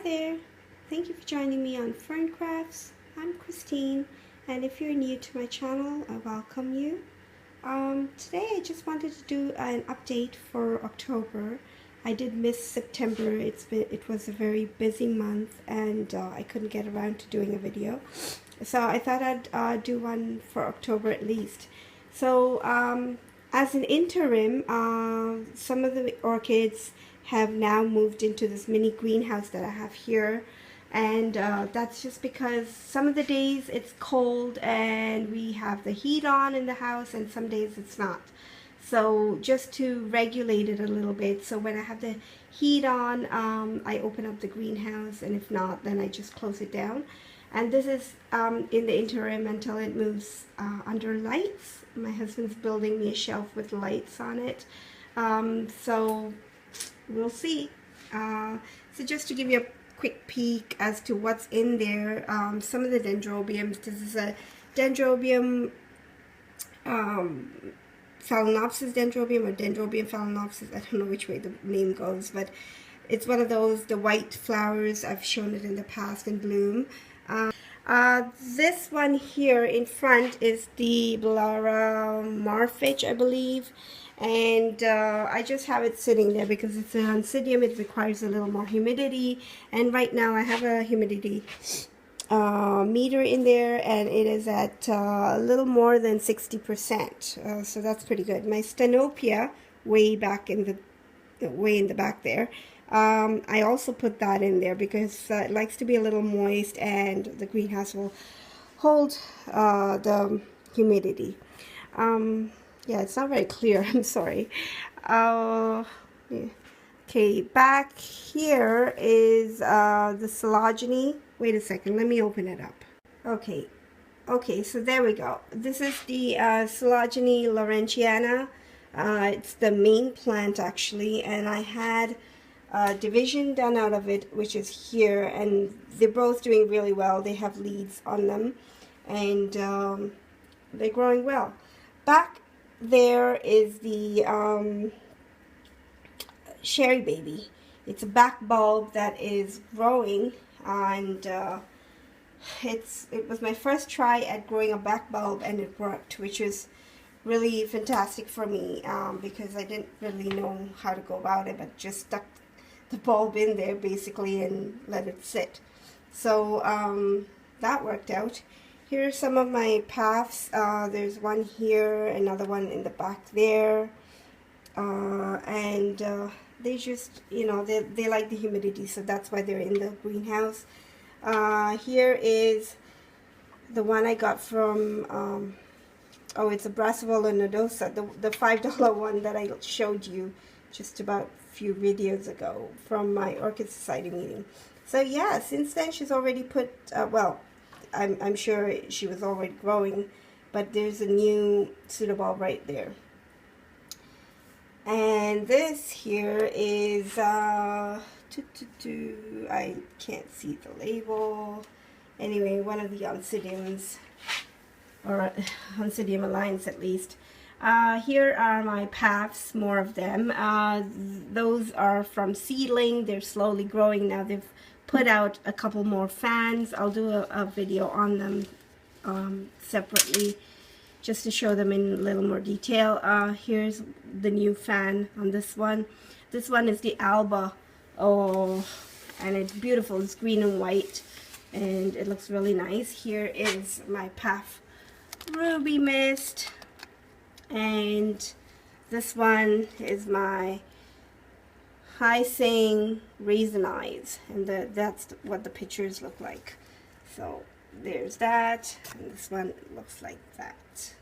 there, thank you for joining me on FernCrafts. I'm Christine, and if you're new to my channel, I welcome you. Today I just wanted to do an update for October. I did miss September. It was a very busy month, and I couldn't get around to doing a video. So I thought I'd do one for October at least. So as an interim, some of the orchids have now moved into this mini greenhouse that I have here, and that's just because some of the days it's cold and we have the heat on in the house, and some days it's not. So just to regulate it a little bit, so when I have the heat on, I open up the greenhouse, and if not, then I just close it down. And this is in the interim until it moves under lights. My husband's building me a shelf with lights on it, so we'll see. So just to give you a quick peek as to what's in there, some of the Dendrobiums. This is a Dendrobium, Phalaenopsis Dendrobium, or Dendrobium Phalaenopsis. I don't know which way the name goes, but it's one of those, the white flowers. I've shown it in the past in bloom. This one here in front is the Larimar Fitch, I believe. And I just have it sitting there because it's an Oncidium. It requires a little more humidity, and right now I have a humidity meter in there, and it is at a little more than 60%, so that's pretty good. My Stenopia, way in the back there, I also put that in there because it likes to be a little moist, and the greenhouse will hold the humidity. Yeah, it's not very clear. I'm sorry. Yeah. Okay, back here is the Phylogeny. Wait a second, let me open it up. Okay, so there we go. This is the Phylogeny laurentiana. It's the main plant actually, and I had a division done out of it, which is here, and they're both doing really well. They have leaves on them, and they're growing well. Back there is the Cherry Baby. It's a back bulb that is growing, and it was my first try at growing a back bulb, and it worked, which is really fantastic for me, because I didn't really know how to go about it, but just stuck the bulb in there basically and let it sit. So that worked out. Here are some of my paths. There's one here, another one in the back there, and they just, you know, they like the humidity, so that's why they're in the greenhouse. Here is the one I got from, oh, it's a Brassavola nodosa, the $5 one that I showed you just about a few videos ago from my Orchid Society meeting. So yeah, since then she's already put, well, I'm sure she was already growing, but there's a new pseudobulb right there. And this here is, I can't see the label. Anyway, one of the Oncidiums, or Oncidium Alliance at least. Here are my paths, more of them. Those are from seedling. They're slowly growing now. They've put out a couple more fans. I'll do a video on them separately, just to show them in a little more detail. Here's the new fan on this one. This one is the Alba. Oh, and it's beautiful. It's green and white, and it looks really nice. Here is my Path Ruby Mist, and this one is my Hyacinth Raisin Eyes, and that's what the pictures look like. So there's that, and this one looks like that. If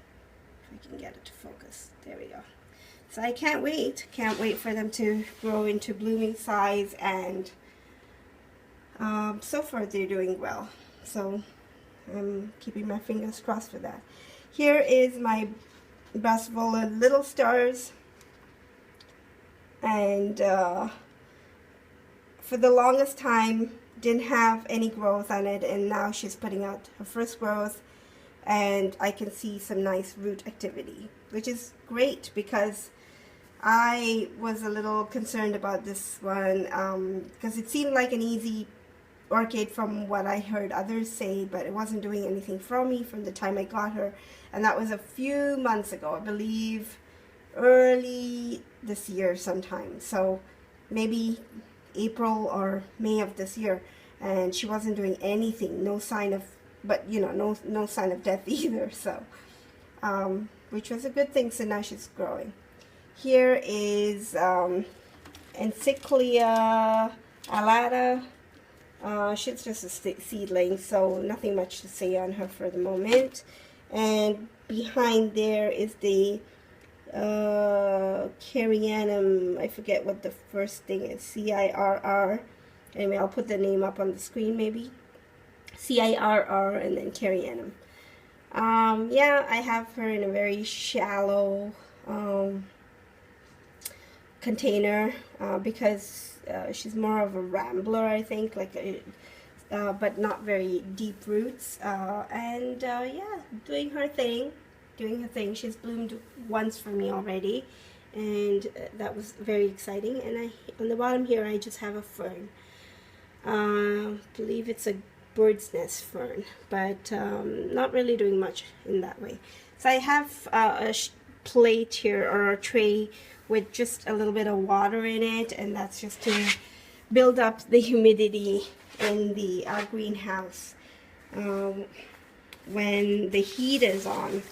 I can get it to focus. There we go. So I can't wait for them to grow into blooming size, and so far they're doing well. So I'm keeping my fingers crossed for that. Here is my Brassavola Little Stars, and for the longest time didn't have any growth on it, and now she's putting out her first growth, and I can see some nice root activity, which is great because I was a little concerned about this one because it seemed like an easy orchid from what I heard others say, but it wasn't doing anything for me from the time I got her, and that was a few months ago, I believe early this year sometime, so maybe April or May of this year, and she wasn't doing anything, no sign of, but you know, no sign of death either, so which was a good thing. So now she's growing. Here is Encyclia alata. She's just a seedling, so nothing much to say on her for the moment. And behind there is the Carianum. I forget what the first thing is. CIRR. Anyway, I'll put the name up on the screen maybe. CIRR and then Carianum. Yeah, I have her in a very shallow container because she's more of a rambler, I think, like but not very deep roots, and yeah, doing her thing. She's bloomed once for me already, and that was very exciting. And on the bottom here I just have a fern. Believe it's a bird's nest fern, but not really doing much in that way. So I have a plate here, or a tray, with just a little bit of water in it, and that's just to build up the humidity in the greenhouse when the heat is on,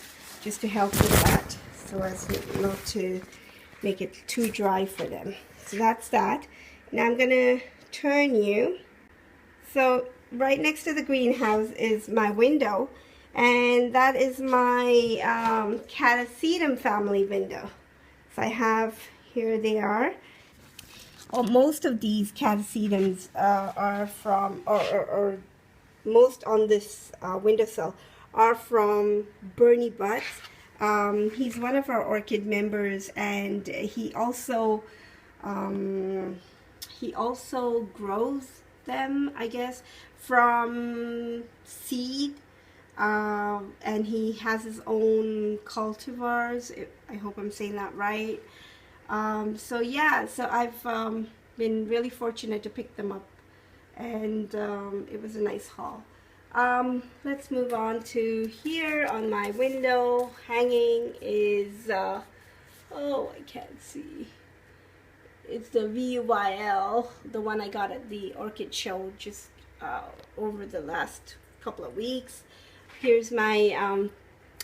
just to help with that, so as not to make it too dry for them. So that's that. Now I'm gonna turn you. So right next to the greenhouse is my window, and that is my Cataleya family window. So I have, here they are. Most of these Cataleya are from, or most on this windowsill are from Bernie Butts. He's one of our orchid members, and he also grows them, I guess, from seed, and he has his own cultivars. I hope I'm saying that right. So yeah, so I've been really fortunate to pick them up, and it was a nice haul. Let's move on to here. On my window hanging is oh, I can't see. It's the VUYL, the one I got at the orchid show just over the last couple of weeks. Here's my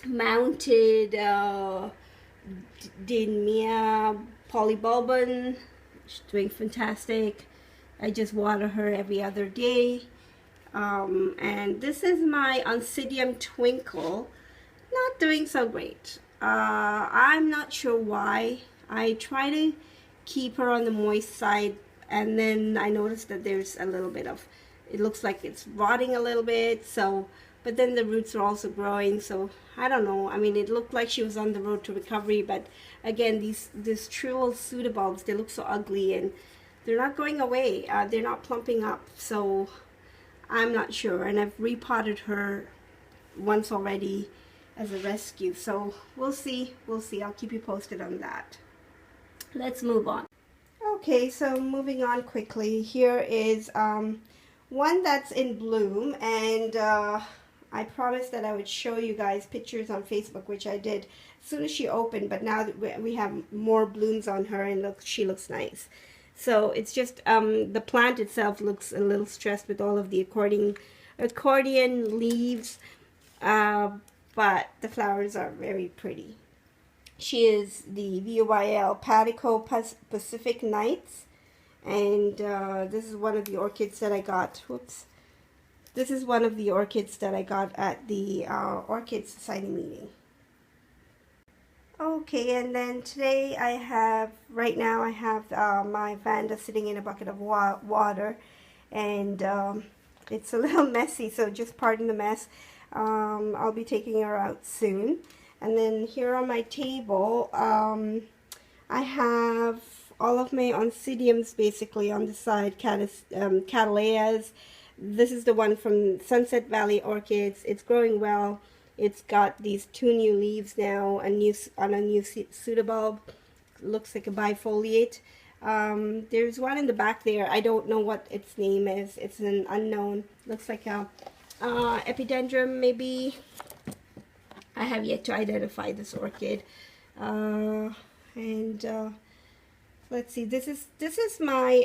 mounted Dendrobium polybulbon. She's doing fantastic. I just water her every other day. And this is my Oncidium Twinkle. Not doing so great. I'm not sure why. I try to keep her on the moist side, and then I noticed that there's a little bit of, it looks like it's rotting a little bit, so, but then the roots are also growing, so I don't know. I mean, it looked like she was on the road to recovery, but again, these true pseudobulbs, they look so ugly, and they're not going away. They're not plumping up, so I'm not sure. And I've repotted her once already as a rescue, so we'll see. I'll keep you posted on that. Let's move on. Okay, so moving on quickly. Here is one that's in bloom, and I promised that I would show you guys pictures on Facebook, which I did as soon as she opened, but now that we have more blooms on her, and she looks nice. So it's just the plant itself looks a little stressed with all of the accordion leaves, but the flowers are very pretty. She is the VUYL Patico Pacific Nights, and this is one of the orchids that I got. Whoops. This is one of the orchids that I got at the Orchid Society meeting. Okay, and then today right now I have my Vanda sitting in a bucket of water, and it's a little messy, so just pardon the mess. I'll be taking her out soon. And then here on my table, I have all of my Oncidiums basically on the side, Cataleyas. This is the one from Sunset Valley Orchids. It's growing well. It's got these 2 new leaves now, on a new pseudobulb. Looks like a bifoliate. There's one in the back there. I don't know what its name is. It's an unknown. Looks like a epidendrum maybe. I have yet to identify this orchid. Let's see. This is my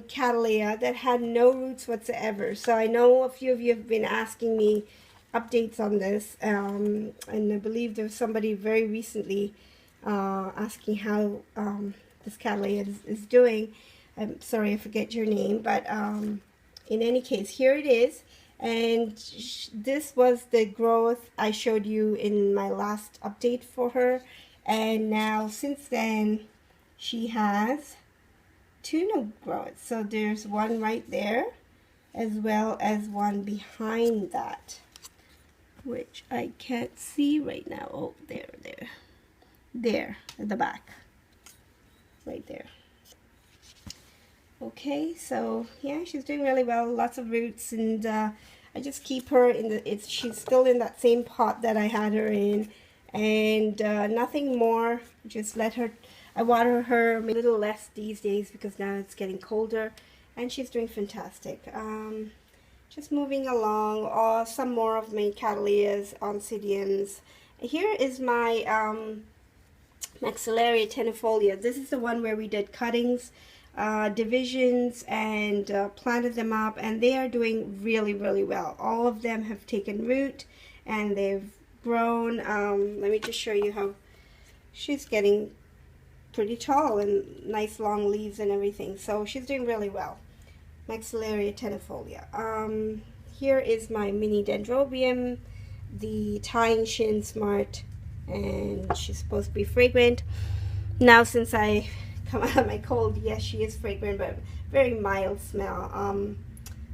Cataleya that had no roots whatsoever. So I know a few of you have been asking me updates on this, and I believe there's somebody very recently asking how this Cataleya is doing. I'm sorry, I forget your name, but in any case, here it is. And this was the growth I showed you in my last update for her. And now, since then, she has 2 new growths. So there's one right there, as well as one behind that, which I can't see right now. Oh, there, at the back, right there. Okay, so yeah, she's doing really well. Lots of roots, and I just keep her in the. She's still in that same pot that I had her in, and nothing more. Just let her. I water her a little less these days because now it's getting colder, and she's doing fantastic. Just moving along. Some more of my Cataleyas, Oncidiums. Here is my Maxillaria tenuifolia. This is the one where we did cuttings, divisions, and planted them up, and they are doing really, really well. All of them have taken root, and they've grown. Let me just show you how she's getting pretty tall and nice long leaves and everything. So she's doing really well. Maxillaria tenuifolia. Here is my mini Dendrobium, the Tying Shin Smart, and she's supposed to be fragrant. Now, since I come out of my cold, yes, she is fragrant, but very mild smell.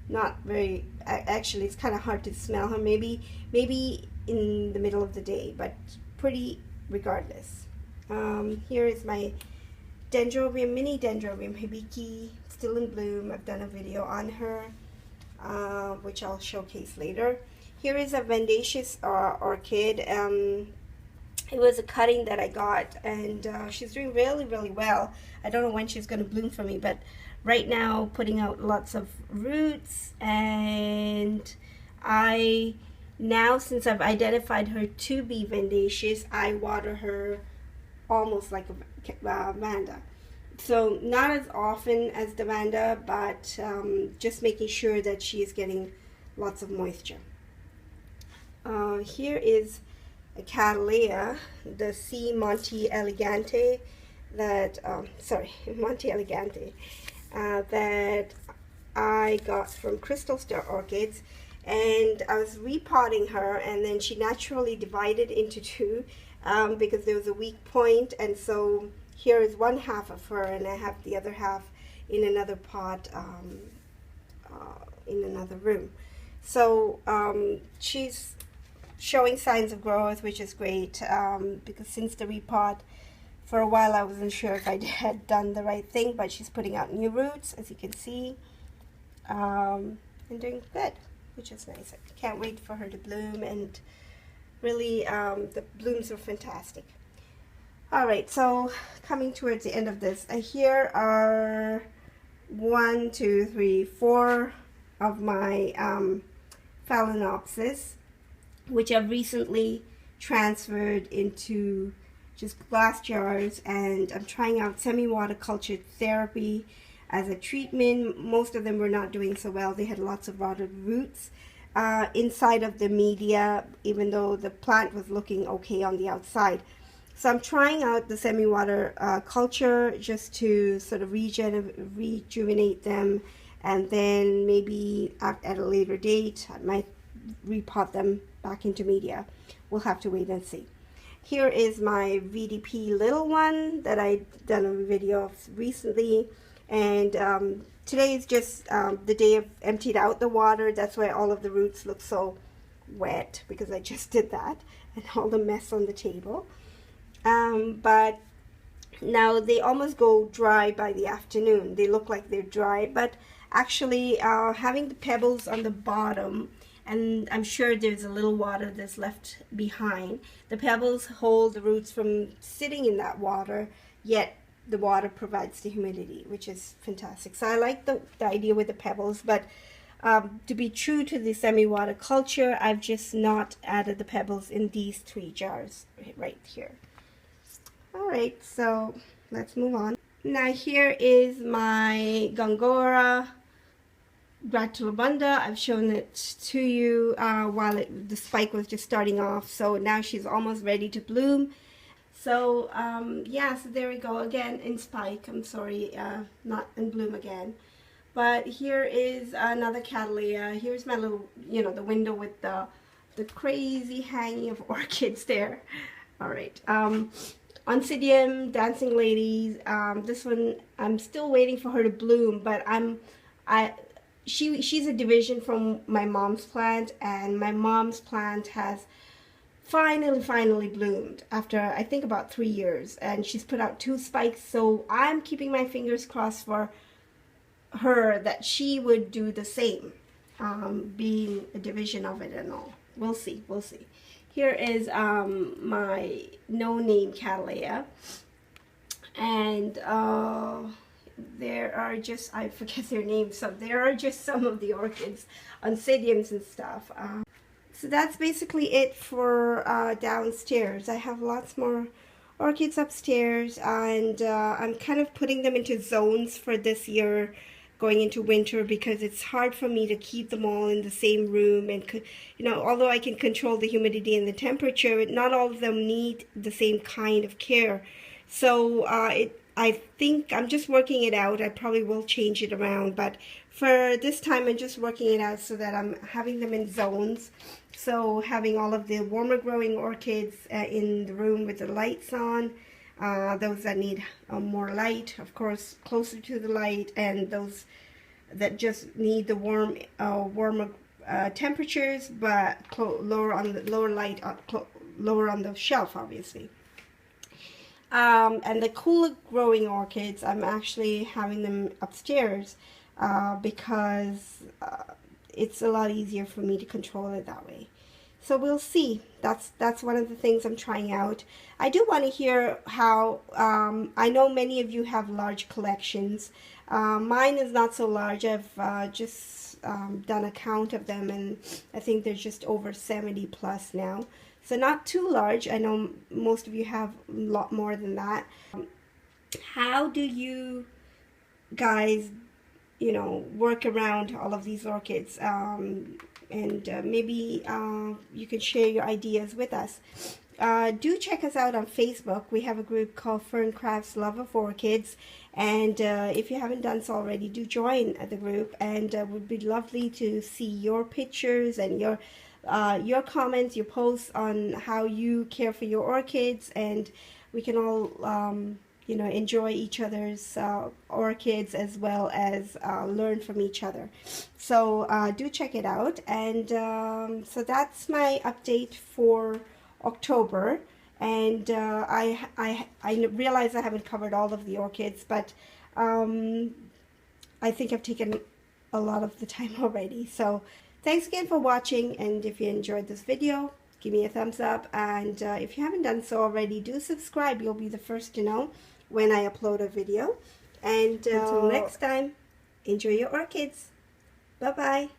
Not very. Actually, it's kind of hard to smell her. Maybe in the middle of the day, but pretty regardless. Here is my Dendrobium, mini Dendrobium Hibiki, still in bloom. I've done a video on her, which I'll showcase later. Here is a Vendacious orchid. It was a cutting that I got, and she's doing really, really well. I don't know when she's going to bloom for me, but right now putting out lots of roots, and now since I've identified her to be Vendacious, I water her almost like a Vanda. So not as often as the Vanda, but just making sure that she is getting lots of moisture. Here is a Cataleya, the C. Monte Elegante, that Monte Elegante, that I got from Crystal Star Orchids, and I was repotting her, and then she naturally divided into 2 because there was a weak point, and so here is one half of her, and I have the other half in another pot in another room. So she's showing signs of growth, which is great, because since the repot, for a while I wasn't sure if I had done the right thing, but she's putting out new roots, as you can see, and doing good, which is nice. I can't wait for her to bloom, and really the blooms are fantastic. Alright, so coming towards the end of this, here are 1, 2, 3, 4 of my Phalaenopsis, which I've recently transferred into just glass jars, and I'm trying out semi-water culture therapy as a treatment. Most of them were not doing so well. They had lots of rotted roots inside of the media, even though the plant was looking okay on the outside. So I'm trying out the semi-water culture just to sort of rejuvenate them, and then maybe at a later date I might repot them back into media. We'll have to wait and see. Here is my VDP little one that I done a video of recently, and today is just the day I've emptied out the water. That's why all of the roots look so wet, because I just did that, and all the mess on the table. But now they almost go dry by the afternoon. They look like they're dry, but actually having the pebbles on the bottom, and I'm sure there's a little water that's left behind. The pebbles hold the roots from sitting in that water, yet the water provides the humidity, which is fantastic. So I like the idea with the pebbles, but to be true to the semi-water culture, I've just not added the pebbles in these 3 jars right here. All right, so let's move on. Now here is my Gongora Gratulabunda. I've shown it to you while the spike was just starting off, so now she's almost ready to bloom. So yeah, so there we go again in spike. I'm sorry, not in bloom again. But here is another Cataleya. Here's my little, you know, the window with the crazy hanging of orchids there. All right. Oncidium Dancing Ladies. This one I'm still waiting for her to bloom, but she's a division from my mom's plant, and my mom's plant has finally bloomed after I think about 3 years, and she's put out 2 spikes. So I'm keeping my fingers crossed for her that she would do the same, being a division of it and all. We'll see. Here is my no-name Cataleya, and there are just, I forget their names, so there are just some of the orchids, Oncidiums and stuff. So that's basically it for downstairs. I have lots more orchids upstairs, and I'm kind of putting them into zones for this year going into winter, because it's hard for me to keep them all in the same room. And you know, although I can control the humidity and the temperature, not all of them need the same kind of care. So I think I'm just working it out. I probably will change it around, but for this time I'm just working it out so that I'm having them in zones. So having all of the warmer growing orchids in the room with the lights on, those that need more light, of course, closer to the light, and those that just need the warmer temperatures, but lower on the lower on the shelf, obviously. And the cooler growing orchids, I'm actually having them upstairs because it's a lot easier for me to control it that way. So we'll see. That's one of the things I'm trying out. I do want to hear how, I know many of you have large collections. Mine is not so large. I've just done a count of them, and I think there's just over 70 plus now. So not too large. I know most of you have a lot more than that. How do you guys, you know, work around all of these orchids? And maybe you can share your ideas with us. Do check us out on Facebook. We have a group called FernCrafts Love of Orchids, and if you haven't done so already, do join the group, and it would be lovely to see your pictures and your comments, your posts on how you care for your orchids, and we can all you know, enjoy each other's orchids as well as learn from each other. So do check it out. And so that's my update for October. And I realize I haven't covered all of the orchids, but I think I've taken a lot of the time already. So thanks again for watching, and if you enjoyed this video, give me a thumbs up, and if you haven't done so already, do subscribe. You'll be the first to know when I upload a video. And until next time, enjoy your orchids. Bye-bye.